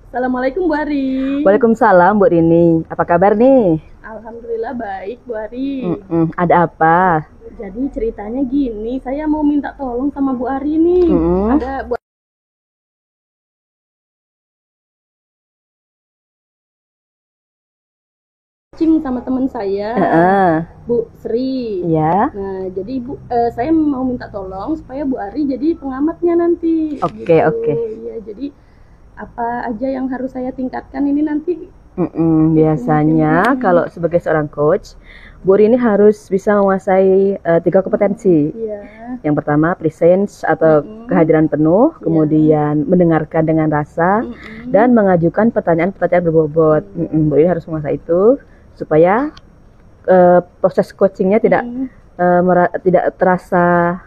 Assalamualaikum Bu Ari. Waalaikumsalam Bu Rini. Apa kabar nih? Alhamdulillah baik Bu Ari. Ada apa? Jadi ceritanya gini, saya mau minta tolong sama Bu Ari nih. Ada Bu kucing sama teman saya, Bu Sri. Ya. Nah, jadi saya mau minta tolong supaya Bu Ari jadi pengamatnya nanti. Oke. Iya, jadi apa aja yang harus saya tingkatkan ini nanti? Biasanya kalau sebagai seorang coach, Bu Rini harus bisa menguasai 3 kompetensi. Iya. Yang pertama presence atau kehadiran penuh, kemudian mendengarkan dengan rasa, dan mengajukan pertanyaan-pertanyaan berbobot. Bu Rini harus menguasai itu supaya proses coachingnya tidak terasa,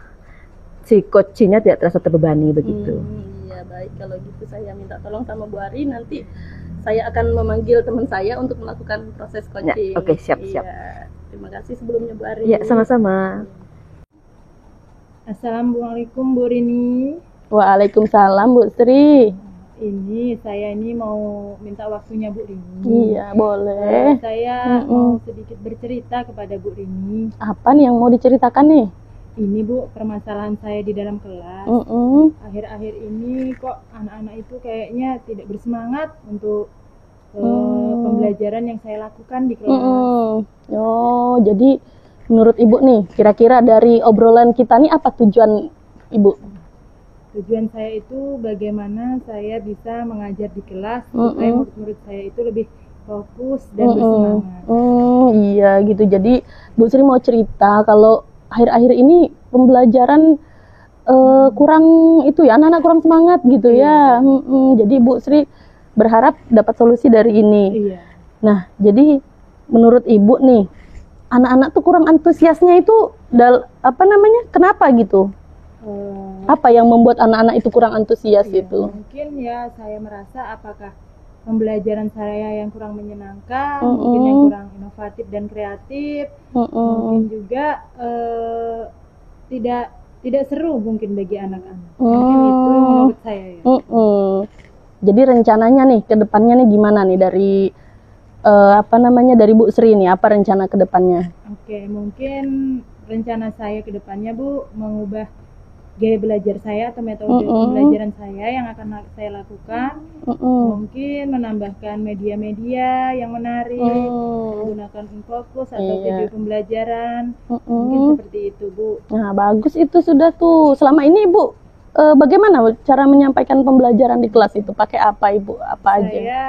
si coachingnya tidak terasa terbebani begitu. Iya baik, kalau gitu saya minta tolong sama Bu Ari, nanti saya akan memanggil teman saya untuk melakukan proses coaching. Ya, oke, siap. Terima kasih sebelumnya Bu Ari. Ya, sama-sama. Assalamualaikum Bu Rini. Waalaikumsalam Bu Sri. Ini saya mau minta waktunya Bu Rini. Iya boleh. Saya mau sedikit bercerita kepada Bu Rini. Apa nih yang mau diceritakan nih? Ini Bu, permasalahan saya di dalam kelas. Akhir-akhir ini kok anak-anak itu kayaknya tidak bersemangat untuk pembelajaran yang saya lakukan di kelas. Oh, jadi menurut Ibu nih, kira-kira dari obrolan kita nih apa tujuan Ibu? Tujuan saya itu bagaimana saya bisa mengajar di kelas supaya murid-murid saya itu lebih fokus dan bersemangat. Iya gitu. Jadi Bu Sri mau cerita kalau akhir-akhir ini pembelajaran kurang itu ya, anak-anak kurang semangat gitu ya. Jadi Bu Sri berharap dapat solusi dari ini. Iya. Nah, jadi menurut Ibu nih, anak-anak tuh kurang antusiasnya itu kenapa gitu? Apa yang membuat anak-anak itu kurang antusias itu? Mungkin ya saya merasa apakah pembelajaran saya yang kurang menyenangkan, mungkin yang kurang inovatif dan kreatif, mungkin juga tidak seru mungkin bagi anak-anak. Mungkin itu menurut saya ya. Jadi rencananya nih ke depannya nih gimana nih dari dari Bu Sri nih, apa rencana ke depannya? Oke, mungkin rencana saya ke depannya Bu mengubah gaya belajar saya atau metode pembelajaran saya yang akan saya lakukan. Mungkin menambahkan media-media yang menarik, menggunakan Infocus atau video pembelajaran. Mungkin seperti itu Bu. Nah bagus, itu sudah tuh. Selama ini Ibu bagaimana cara menyampaikan pembelajaran di kelas itu? Pakai apa Ibu? Apa aja? Saya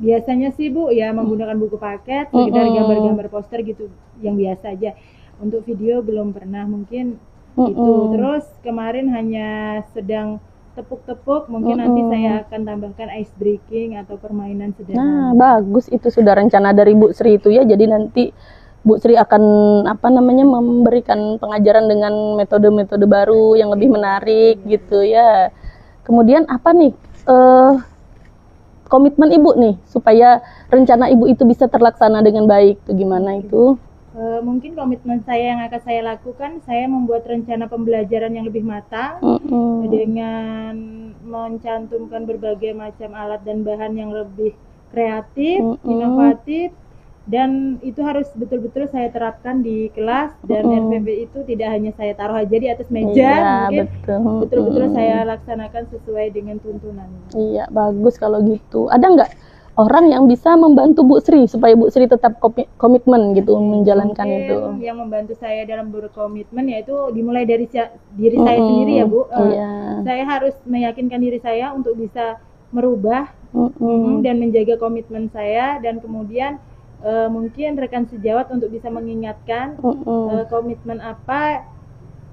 biasanya sih Bu ya menggunakan buku paket, sekedar gambar-gambar poster gitu yang biasa aja. Untuk video belum pernah, mungkin itu. Terus kemarin hanya sedang tepuk-tepuk, mungkin nanti saya akan tambahkan ice breaking atau permainan sederhana. Nah bagus, itu sudah rencana dari Bu Sri itu ya. Jadi nanti Bu Sri akan memberikan pengajaran dengan metode-metode baru yang lebih menarik gitu ya. Kemudian apa nih komitmen Ibu nih supaya rencana Ibu itu bisa terlaksana dengan baik tuh gimana itu? Mungkin komitmen saya yang akan saya lakukan, saya membuat rencana pembelajaran yang lebih matang dengan mencantumkan berbagai macam alat dan bahan yang lebih kreatif, inovatif, dan itu harus betul-betul saya terapkan di kelas. Dan RPP itu tidak hanya saya taruh aja di atas meja, mungkin betul-betul saya laksanakan sesuai dengan tuntunannya. Iya, bagus kalau gitu. Ada nggak orang yang bisa membantu Bu Sri supaya Bu Sri tetap komitmen gitu menjalankan itu? Yang membantu saya dalam berkomitmen yaitu dimulai dari diri saya sendiri ya Bu. Saya harus meyakinkan diri saya untuk bisa merubah dan menjaga komitmen saya, dan kemudian mungkin rekan sejawat untuk bisa mengingatkan komitmen apa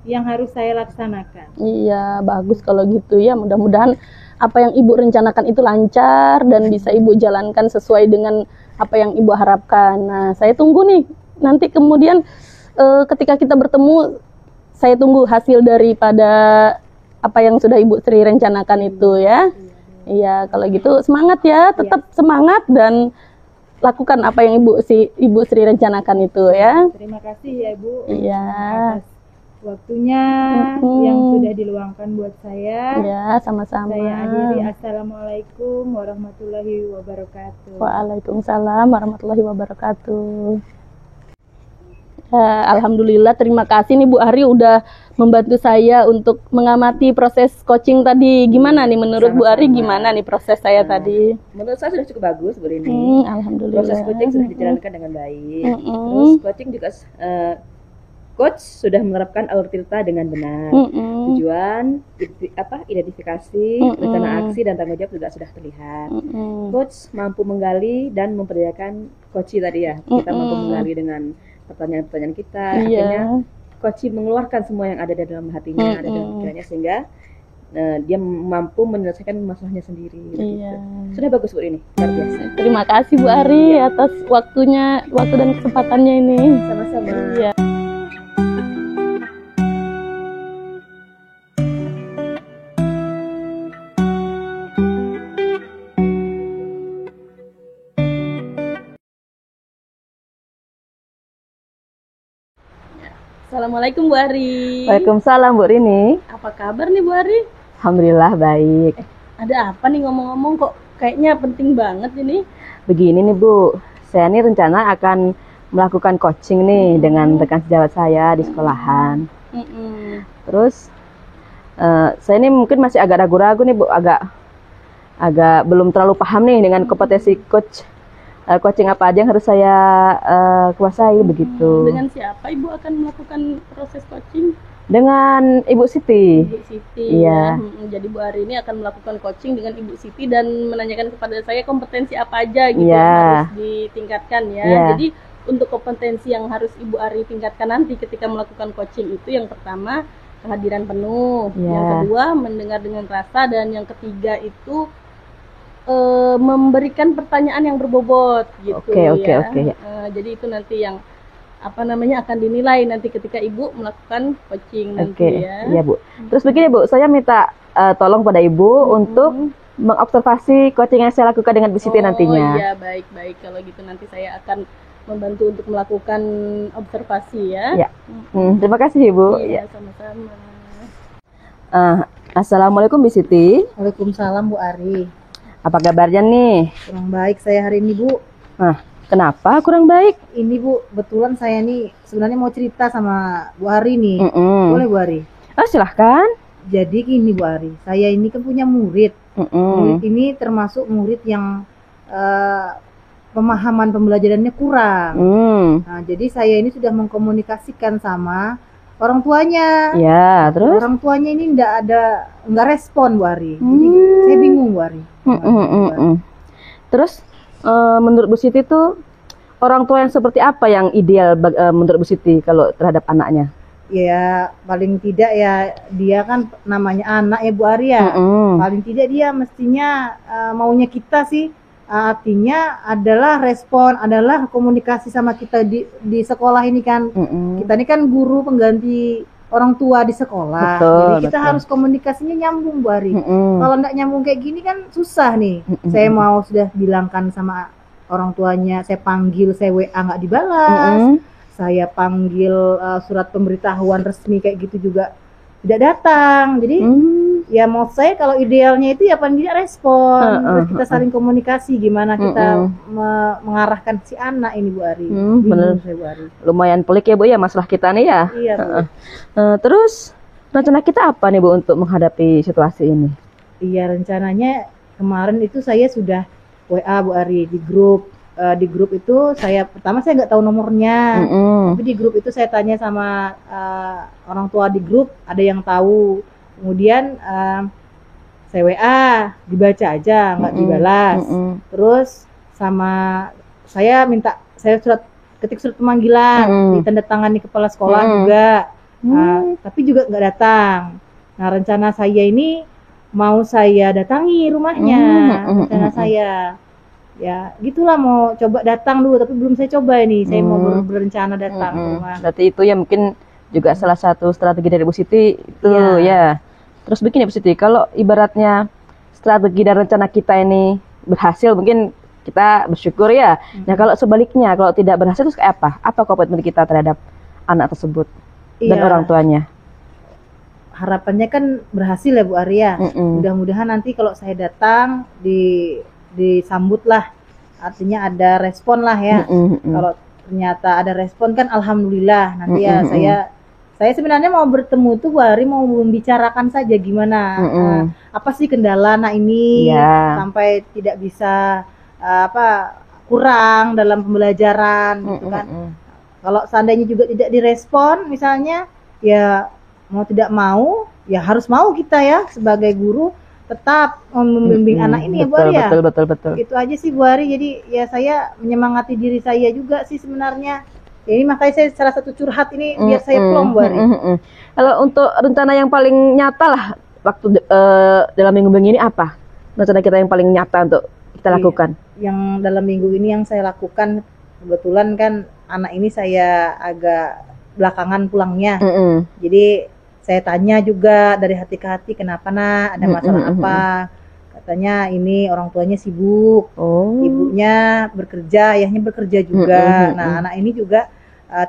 yang harus saya laksanakan. Iya, bagus kalau gitu ya. Mudah-mudahan apa yang Ibu rencanakan itu lancar dan bisa Ibu jalankan sesuai dengan apa yang Ibu harapkan. Nah, saya tunggu nih. Nanti kemudian ketika kita bertemu, saya tunggu hasil daripada apa yang sudah Ibu Sri rencanakan itu ya. Iya, kalau gitu semangat ya. Tetap semangat dan lakukan apa yang Ibu Sri rencanakan itu ya. Terima kasih ya Bu. Iya. waktunya yang sudah diluangkan buat saya. Ya, sama-sama. Saya akhiri. Assalamualaikum warahmatullahi wabarakatuh. Waalaikumsalam warahmatullahi wabarakatuh. Alhamdulillah, terima kasih nih Bu Ari udah membantu saya untuk mengamati proses coaching tadi. Gimana nih menurut Bu Ari, gimana nih proses saya tadi? Menurut saya sudah cukup bagus Bu Rini. Alhamdulillah. Proses coaching sudah dijalankan dengan baik. Terus coaching juga coach sudah menerapkan alur cerita dengan benar. Tujuan, identifikasi, rencana aksi dan tanggung jawab juga sudah terlihat. Coach mampu menggali dan memperdayakan coach tadi ya. Kita mampu menggali dengan pertanyaan-pertanyaan kita. Akhirnya coach mengeluarkan semua yang ada di dalam hatinya, ada dalam pikirannya, sehingga dia mampu menyelesaikan masalahnya sendiri. Gitu. Sudah bagus Bu ini, luar biasa. Terima kasih Bu Ari atas waktu dan kesempatannya ini. Sama-sama. Iya. Assalamualaikum Bu Ari. Waalaikumsalam Bu Rini. Apa kabar nih Bu Ari? Alhamdulillah baik. Ada apa nih ngomong-ngomong kok kayaknya penting banget ini? Begini nih Bu, saya nih rencana akan melakukan coaching nih dengan rekan sejawat saya di sekolahan. Terus saya ini mungkin masih agak ragu-ragu nih Bu, agak belum terlalu paham nih dengan kompetensi coaching apa aja yang harus saya kuasai begitu. Dengan siapa Ibu akan melakukan proses coaching? Dengan Ibu Siti. Ibu Siti. Iya. Ya. Jadi Bu Ari ini akan melakukan coaching dengan Ibu Siti dan menanyakan kepada saya kompetensi apa aja gitu yang harus ditingkatkan ya. Jadi untuk kompetensi yang harus Ibu Ari tingkatkan nanti ketika melakukan coaching itu yang pertama kehadiran penuh, yang kedua mendengar dengan rasa, dan yang ketiga itu memberikan pertanyaan yang berbobot gitu. Oke. Jadi itu nanti yang akan dinilai nanti ketika Ibu melakukan coaching nanti ya. Iya Bu. Terus begini Bu, saya minta tolong pada Ibu untuk mengobservasi coaching yang saya lakukan dengan Bu Siti nantinya. Iya, baik. Kalau gitu nanti saya akan membantu untuk melakukan observasi ya. Terima kasih Ibu. Iya, sama-sama. Assalamualaikum Bu Siti. Waalaikumsalam Bu Ari. Apa kabarnya nih? Kurang baik saya hari ini Bu. Kenapa kurang baik? Ini Bu, betulan saya nih sebenarnya mau cerita sama Bu Ari nih. Boleh Bu Ari? Silahkan. Jadi gini Bu Ari, saya ini kan punya murid. Murid ini termasuk murid yang pemahaman pembelajarannya kurang. Nah, jadi saya ini sudah mengkomunikasikan sama orang tuanya. Ya, terus? Orang tuanya ini nggak respon Bu Ari. Jadi saya bingung Bu Ari. Terus menurut Bu Siti tuh orang tua yang seperti apa yang ideal menurut Bu Siti kalau terhadap anaknya? Ya paling tidak ya dia kan namanya anak ya Bu Ari ya. Paling tidak dia mestinya maunya kita sih artinya adalah respon, adalah komunikasi sama kita di sekolah ini kan. Kita ini kan guru pengganti orang tua di sekolah. Jadi kita harus komunikasinya nyambung Bu Ari. Kalau nggak nyambung kayak gini kan susah nih. Saya mau sudah bilangkan sama orang tuanya, saya panggil, saya WA nggak dibalas. Saya panggil surat pemberitahuan resmi kayak gitu juga tidak datang. Jadi ya mau saya kalau idealnya itu ya paling tidak respon. Terus kita saling komunikasi gimana kita mengarahkan si anak ini Bu Ari. Bener. Bu Ari. Lumayan pelik ya Bu ya masalah kita nih ya. Iya Bu. Terus rencana kita apa nih Bu untuk menghadapi situasi ini? Iya rencananya kemarin itu saya sudah WA Bu Ari di grup. Di grup itu saya nggak tahu nomornya, tapi di grup itu saya tanya sama orang tua di grup, ada yang tahu. Kemudian saya WA, dibaca aja, nggak dibalas. Terus sama saya ketik surat pemanggilan, ditandatangani kepala sekolah juga, tapi juga nggak datang. Nah rencana saya ini mau saya datangi rumahnya, rencana saya. Ya gitulah mau coba datang dulu, tapi belum saya coba ini. Saya mau berencana datang ke rumah. Berarti itu ya mungkin juga salah satu strategi dari Bu Siti itu ya. Terus begini Bu Siti, kalau ibaratnya strategi dan rencana kita ini berhasil, mungkin kita bersyukur ya. Nah kalau sebaliknya, kalau tidak berhasil terus kayak apa? Apa komitmen kita terhadap anak tersebut? dan Iya. orang tuanya. Harapannya kan berhasil ya Bu Arya. Mudah-mudahan nanti kalau saya datang disambut lah, artinya ada respon lah ya. Kalau ternyata ada respon kan alhamdulillah. Nanti ya saya sebenarnya mau bertemu tuh Bu Ari, mau membicarakan saja gimana apa sih kendala anak ini sampai tidak bisa kurang dalam pembelajaran gitu kan. Kalau seandainya juga tidak direspon misalnya, ya mau tidak mau ya harus mau kita ya sebagai guru tetap membimbing anak ini ya Bu Ari ya. Betul. Itu aja sih Bu Ari. Jadi ya saya menyemangati diri saya juga sih sebenarnya. Ya, ini makanya saya salah satu curhat ini biar saya plong Bu Ari. Kalau untuk rencana yang paling nyata lah waktu dalam minggu-minggu ini apa? Rencana kita yang paling nyata untuk kita lakukan? Yang dalam minggu ini yang saya lakukan, kebetulan kan anak ini saya agak belakangan pulangnya. Jadi saya tanya juga dari hati ke hati, kenapa nak, ada masalah apa? Katanya ini orang tuanya sibuk, ibunya bekerja, ayahnya bekerja juga. Nah anak ini juga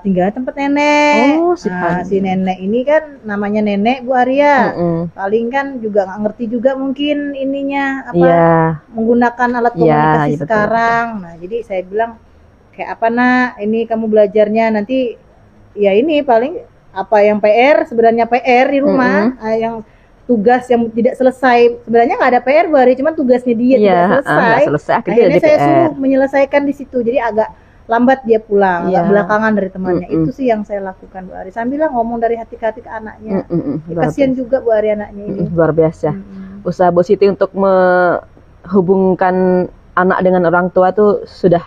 tinggal di tempat nenek. Si nenek ini kan namanya nenek Bu Arya. Paling kan juga nggak ngerti juga mungkin ininya menggunakan alat komunikasi sekarang. Nah jadi saya bilang kayak apa nak, ini kamu belajarnya nanti ya ini paling apa yang PR sebenarnya PR di rumah, yang tugas yang tidak selesai, sebenarnya nggak ada PR Bu Ari, cuman tugasnya dia tidak selesai. Akhirnya saya suruh menyelesaikan di situ, jadi agak lambat dia pulang, agak belakangan dari temannya. Itu sih yang saya lakukan Bu Ari, sambil ngomong dari hati ke hati ke anaknya. Kasihan juga Bu Ari anaknya ini. Luar biasa. Usaha Bu Siti untuk menghubungkan anak dengan orang tua tuh sudah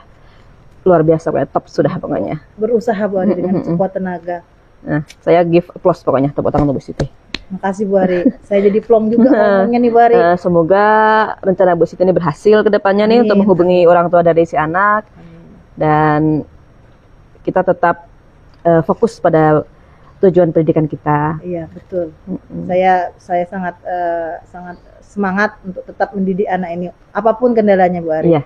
luar biasa, top sudah pokoknya. Berusaha Bu Ari dengan sekuat tenaga. Nah, saya give applause pokoknya, tepuk tangan untuk Bu Siti. Makasih Bu Ari. Saya jadi plong juga ngomongnya nih Bu Ari. Semoga rencana Bu Siti ini berhasil ke depannya nih untuk menghubungi orang tua dari si anak. Dan kita tetap fokus pada tujuan pendidikan kita. Iya, betul. Saya sangat semangat untuk tetap mendidik anak ini apapun kendalanya Bu Ari. Iya.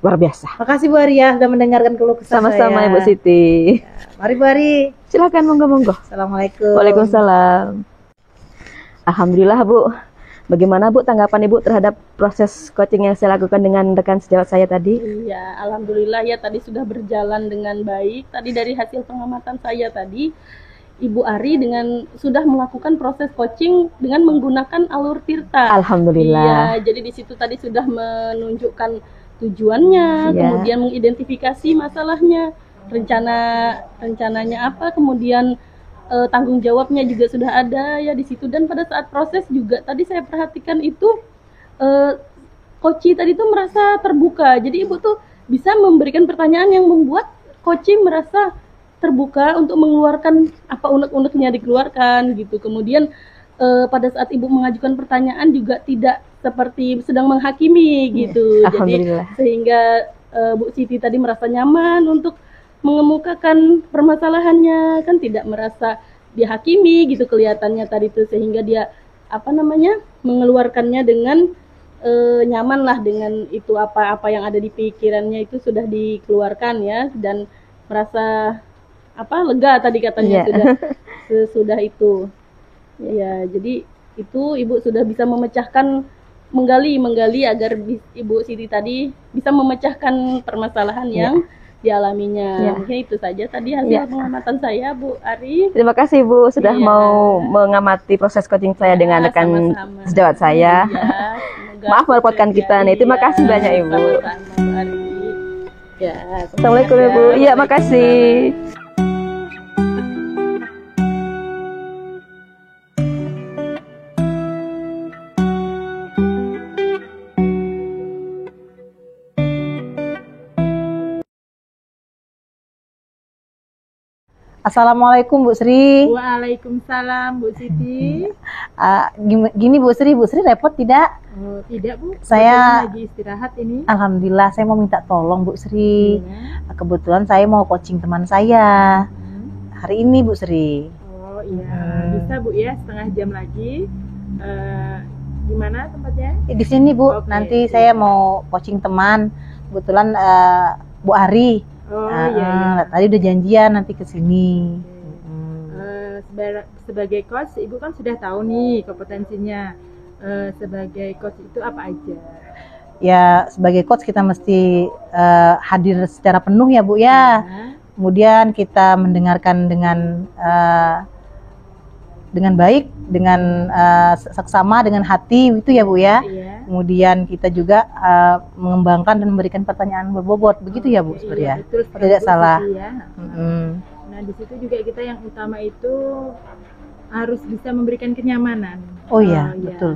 Luar biasa. Makasih Bu Ari ya sudah mendengarkan keluh kesah saya. Sama-sama ya Bu Siti. Mari Bu Ari. Silakan monggo. Assalamualaikum. Waalaikumsalam. Alhamdulillah Bu. Bagaimana Bu tanggapan Ibu terhadap proses coaching yang saya lakukan dengan rekan sejawat saya tadi? Iya, alhamdulillah ya tadi sudah berjalan dengan baik. Tadi dari hasil pengamatan saya tadi, Ibu Ari sudah melakukan proses coaching dengan menggunakan alur tirta. Alhamdulillah. Iya, jadi di situ tadi sudah menunjukkan tujuannya, kemudian mengidentifikasi masalahnya, rencananya apa, kemudian tanggung jawabnya juga sudah ada ya di situ. Dan pada saat proses juga tadi saya perhatikan itu coach tadi tuh merasa terbuka. Jadi Ibu tuh bisa memberikan pertanyaan yang membuat coach merasa terbuka untuk mengeluarkan apa unek-uneknya dikeluarkan gitu. Kemudian pada saat Ibu mengajukan pertanyaan juga tidak seperti sedang menghakimi gitu. Jadi sehingga Bu Siti tadi merasa nyaman untuk mengemukakan permasalahannya, kan tidak merasa dihakimi gitu kelihatannya tadi tuh, sehingga dia mengeluarkannya dengan nyaman lah dengan itu, apa yang ada di pikirannya itu sudah dikeluarkan ya, dan merasa lega tadi katanya sudah itu ya. Jadi itu Ibu sudah bisa memecahkan, menggali agar Ibu Siti tadi bisa memecahkan permasalahan yang dialaminya. Mungkin itu saja tadi hasil pengamatan saya Bu Ari. Terima kasih Bu sudah mau mengamati proses coaching saya dengan rekan sejawat saya. Maaf merepotkan kita nih. Terima kasih banyak Ibu. Sama-sama Bu Ari. Ya, Assalamualaikum Ibu. Iya, makasih. Assalamualaikum Bu Sri. Waalaikumsalam Bu Siti. Gini Bu Sri repot tidak? Oh, tidak Bu. Saya lagi istirahat ini. Alhamdulillah, saya mau minta tolong Bu Sri. Kebetulan saya mau coaching teman saya hari ini Bu Sri. Oh iya, bisa Bu ya, setengah jam lagi. Di mana tempatnya? Di sini Bu. Nanti saya mau coaching teman. Kebetulan Bu Ari. Oh iya. Tadi udah janjian nanti ke sini. sebagai coach, Ibu kan sudah tahu nih kompetensinya. Sebagai coach itu apa aja? Ya, sebagai coach kita mesti hadir secara penuh ya Bu ya. Kemudian kita mendengarkan dengan baik, dengan seksama, dengan hati itu ya Bu ya. Kemudian kita juga mengembangkan dan memberikan pertanyaan berbobot, begitu ya Bu sebenarnya. Betul, tidak salah. Ya. Nah di situ juga kita yang utama itu harus bisa memberikan kenyamanan. Oh iya, betul.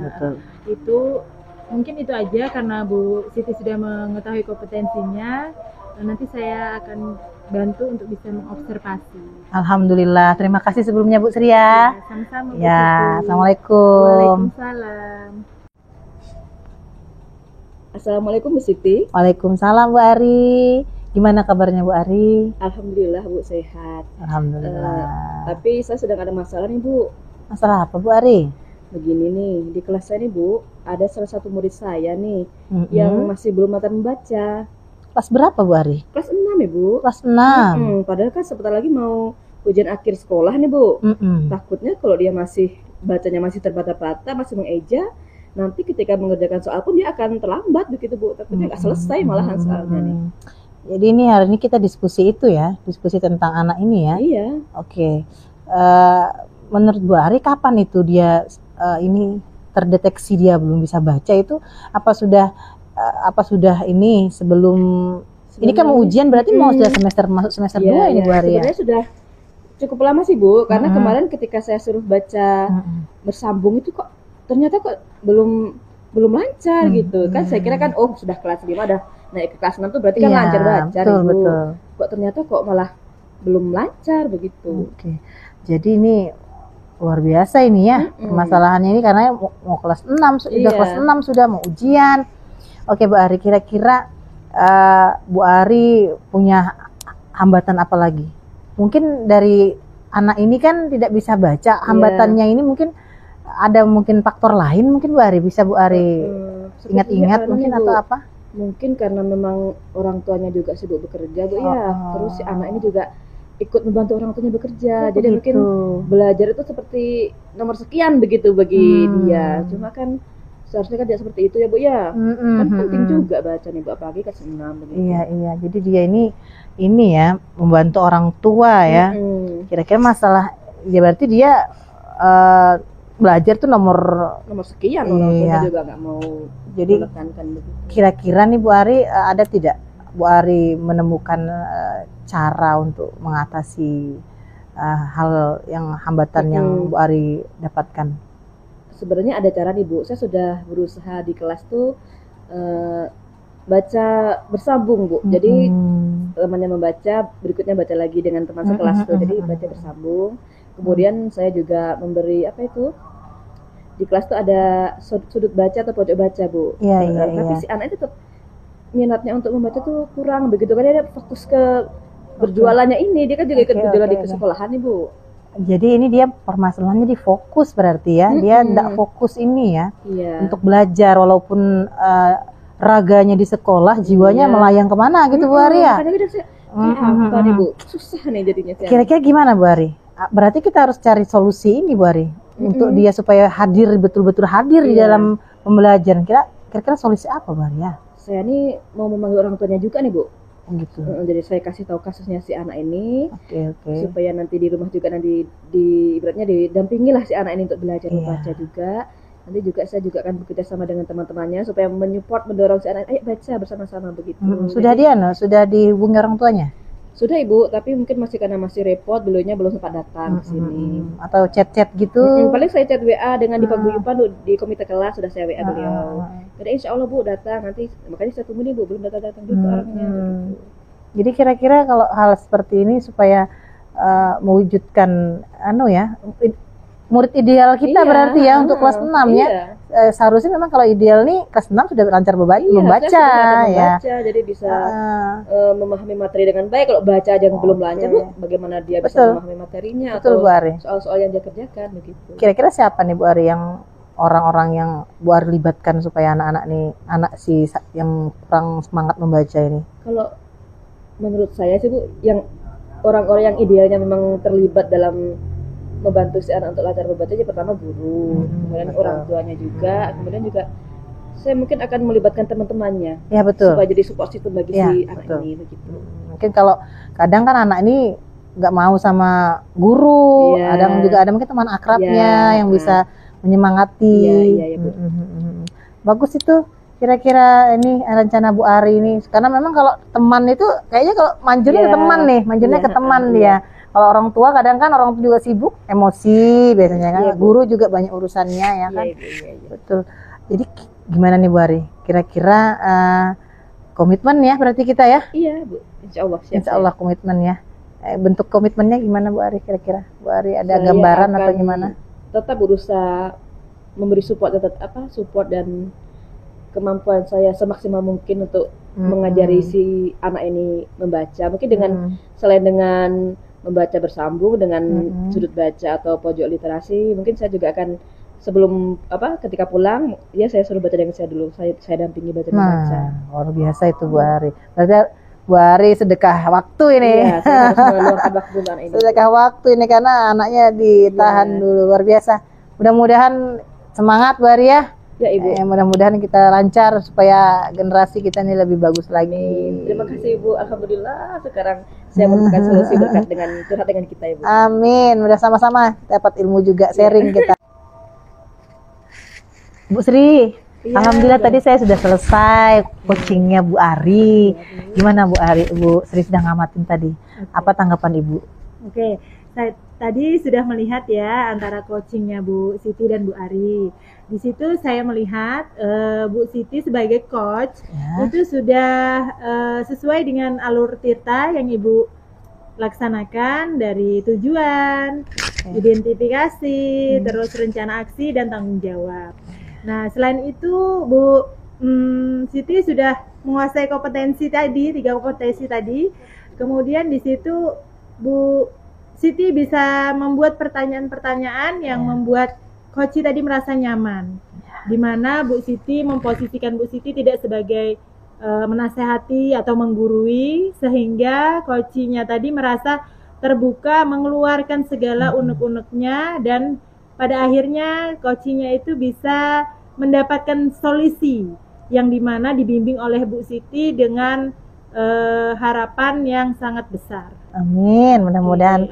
Itu mungkin itu aja karena Bu Siti sudah mengetahui kompetensinya. Nanti saya akan bantu untuk bisa mengobservasi. Alhamdulillah, terima kasih sebelumnya Bu Sri ya. Sama-sama Bu Ya, Siti. Assalamualaikum. Waalaikumsalam. Assalamualaikum Bu Siti. Waalaikumsalam Bu Ari. Gimana kabarnya Bu Ari? Alhamdulillah Bu sehat. Alhamdulillah. Tapi saya sedang ada masalah nih Bu. Masalah apa Bu Ari? Begini nih, di kelas saya nih Bu, ada salah satu murid saya nih yang masih belum mata membaca. Kelas berapa Bu Ari? Kelas 6 ya Bu. Kelas 6. Padahal kan sebentar lagi mau ujian akhir sekolah nih Bu. Takutnya kalau dia masih bacanya masih terbata-bata, masih mengeja, nanti ketika mengerjakan soal pun dia akan terlambat begitu Bu. Takutnya nggak selesai malahan soalnya nih. Jadi ini hari ini kita diskusi itu ya, diskusi tentang anak ini ya. Iya. Oke. Menurut Bu Ari kapan itu dia ini terdeteksi dia belum bisa baca itu apa sudah ini sebelum ini kan mau ujian berarti mau sudah masuk semester 2 ini Bu Ari ya. Sebenarnya sudah cukup lama sih Bu, karena kemarin ketika saya suruh baca bersambung itu kok ternyata kok belum lancar gitu. Kan saya kira kan sudah kelas 5 dah naik ke kelas 6 tuh berarti kan lancar baca betul, Bu. betul. Kok ternyata kok malah belum lancar begitu. Oke. Jadi ini luar biasa ini ya permasalahannya ini karena mau kelas 6 sudah kelas 6 sudah mau ujian. Oke Bu Ari, kira-kira Bu Ari punya hambatan apa lagi? Mungkin dari anak ini kan tidak bisa baca, hambatannya ini mungkin ada faktor lain mungkin Bu Ari, bisa Bu Ari ingat-ingat mungkin atau apa? Mungkin karena memang orang tuanya juga sibuk bekerja Bu ya. Terus si anak ini juga ikut membantu orang tuanya bekerja. Jadi mungkin belajar itu seperti nomor sekian begitu bagi dia. Cuma kan seharusnya kan tidak seperti itu ya Bu ya. Kan penting juga baca nih Bu, apalagi kelas 6 begitu. Iya. Jadi dia ini ya membantu orang tua ya. Kira-kira masalah ya berarti dia belajar tuh nomor sekian, orang tuanya juga nggak mau. Jadi kira-kira nih Bu Ari ada tidak Bu Ari menemukan cara untuk mengatasi hal yang hambatan yang Bu Ari dapatkan? Sebenarnya ada cara nih Bu. Saya sudah berusaha di kelas tuh baca bersambung Bu. Jadi temannya membaca, berikutnya baca lagi dengan teman sekelas tuh. Jadi baca bersambung. Kemudian saya juga memberi di kelas tuh ada sudut baca atau pojok baca Bu. Tapi si anak itu tetap minatnya untuk membaca tuh kurang begitu kan, dia fokus ke berjualannya ini, dia kan juga ikut berjualan di sekolahan nih Bu. Jadi ini dia permasalahannya di fokus berarti ya, dia tidak fokus ini ya untuk belajar walaupun raganya di sekolah, jiwanya melayang kemana gitu Bu Ari ya. Apa nih Bu, susah nih jadinya. Kira-kira gimana Bu Ari? Berarti kita harus cari solusi ini Bu Ari untuk dia supaya betul-betul hadir di dalam pembelajaran. Kira-kira solusi apa Bu Ari ya? Saya nih mau memanggil orang tuanya juga nih Bu. Gitu. Jadi saya kasih tahu kasusnya si anak ini, supaya nanti di rumah juga ibaratnya didampingi lah si anak ini untuk belajar membaca juga. Nanti juga saya juga akan bekerja sama dengan teman-temannya supaya mendorong si anak, ayo baca bersama-sama begitu. Sudah sudah dihubungi orang tuanya? Sudah Ibu, tapi mungkin karena masih repot, beliaunya belum sempat datang ke sini. Atau chat-chat gitu? Paling saya chat WA dengan di paguyuban di komite kelas, sudah saya WA beliau. Jadi insya Allah Bu datang nanti, makanya saya tunggu nih Bu, belum datang juga orangnya. Jadi kira-kira kalau hal seperti ini supaya mewujudkan murid ideal kita berarti ya untuk kelas 6 ya. Seharusnya memang kalau ideal nih kelas 6 sudah lancar membaca ya. Jadi bisa memahami materi dengan baik. Kalau baca aja belum lancar Bu, bagaimana dia bisa memahami materinya atau soal-soal yang dia kerjakan begitu. Kira-kira siapa nih Bu Ari yang orang-orang yang Bu Ari libatkan supaya anak yang kurang semangat membaca ini? Kalau menurut saya sih Bu, yang orang-orang yang idealnya memang terlibat dalam membantu si anak untuk lancar berbaca, jadi pertama guru, kemudian betul. orang tuanya juga, kemudian juga saya mungkin akan melibatkan teman-temannya Ya betul. supaya jadi support system bagi Ya, si anak betul. ini begitu. Mungkin kalau kadang kan anak ini nggak mau sama guru, Iya. ada mungkin teman akrabnya Iya, yang bisa menyemangati. Iya, Bu. Bagus itu kira-kira ini rencana Bu Ari ini, karena memang kalau teman itu kayaknya kalau manjurnya Iya. ke teman nih, manjurnya Iya, ke teman iya. dia. Kalau orang tua kadang kan orang tua juga sibuk, emosi biasanya kan. Iya, Bu. Guru juga banyak urusannya ya kan. Iya, iya. Betul. Jadi gimana nih Bu Ari? Kira-kira komitmen ya berarti kita ya? Iya, Bu. Insya Allah siap. Insya Allah komitmen ya. Bentuk komitmennya gimana Bu Ari kira-kira? Bu Ari ada Saya gambaran atau akan gimana? Tetap berusaha memberi support support dan kemampuan saya semaksimal mungkin untuk mengajari si anak ini membaca. Mungkin dengan selain dengan membaca bersambung dengan sudut baca atau pojok literasi, mungkin saya juga akan sebelum ketika pulang ya saya suruh baca dengan saya dulu. Saya dampingi baca membaca. Luar biasa itu Bu Ari. Berarti Bu Ari sedekah waktu ini. Iya, saya harus meluangkan waktu untuk anak ini. Sedekah waktu ini karena anaknya ditahan dulu, luar biasa. Mudah-mudahan semangat Bu Ari ya. Ya, Ibu. Mudah-mudahan kita lancar supaya generasi kita ini lebih bagus lagi. Terima kasih Ibu. Alhamdulillah sekarang saya menemukan solusi berkat dengan curhat dengan kita Ibu. Amin. Udah sama-sama dapat ilmu juga, sharing kita. Bu Sri, Iya, alhamdulillah tadi saya sudah selesai coachingnya Bu Ari. Gimana Bu Ari? Bu Sri sudah ngamatin tadi. Apa tanggapan Ibu? Oke, saya tadi sudah melihat ya antara coachingnya Bu Siti dan Bu Ari. Di situ saya melihat Bu Siti sebagai coach Ya. itu sudah sesuai dengan alur Tirta yang Ibu laksanakan dari tujuan, identifikasi, terus rencana aksi dan tanggung jawab. Nah, selain itu Bu Siti sudah menguasai kompetensi tadi, 3 kompetensi tadi. Kemudian di situ Bu Siti bisa membuat pertanyaan-pertanyaan yang membuat Coach tadi merasa nyaman. Di mana Bu Siti memposisikan Bu Siti tidak sebagai menasehati atau menggurui, sehingga coachnya tadi merasa terbuka mengeluarkan segala unek-uneknya, dan pada akhirnya coachnya itu bisa mendapatkan solusi yang dimana dibimbing oleh Bu Siti dengan harapan yang sangat besar. Amin. Mudah-mudahan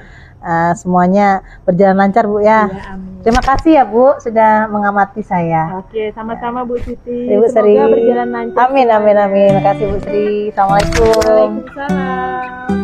semuanya berjalan lancar Bu ya. Ya, amin. Terima kasih ya Bu sudah mengamati saya. Oke, sama-sama Bu Siti. Ibu Sri. Semoga berjalan lancar. Amin, amin, amin. Terima kasih Bu Sri. Assalamualaikum. Waalaikumsalam.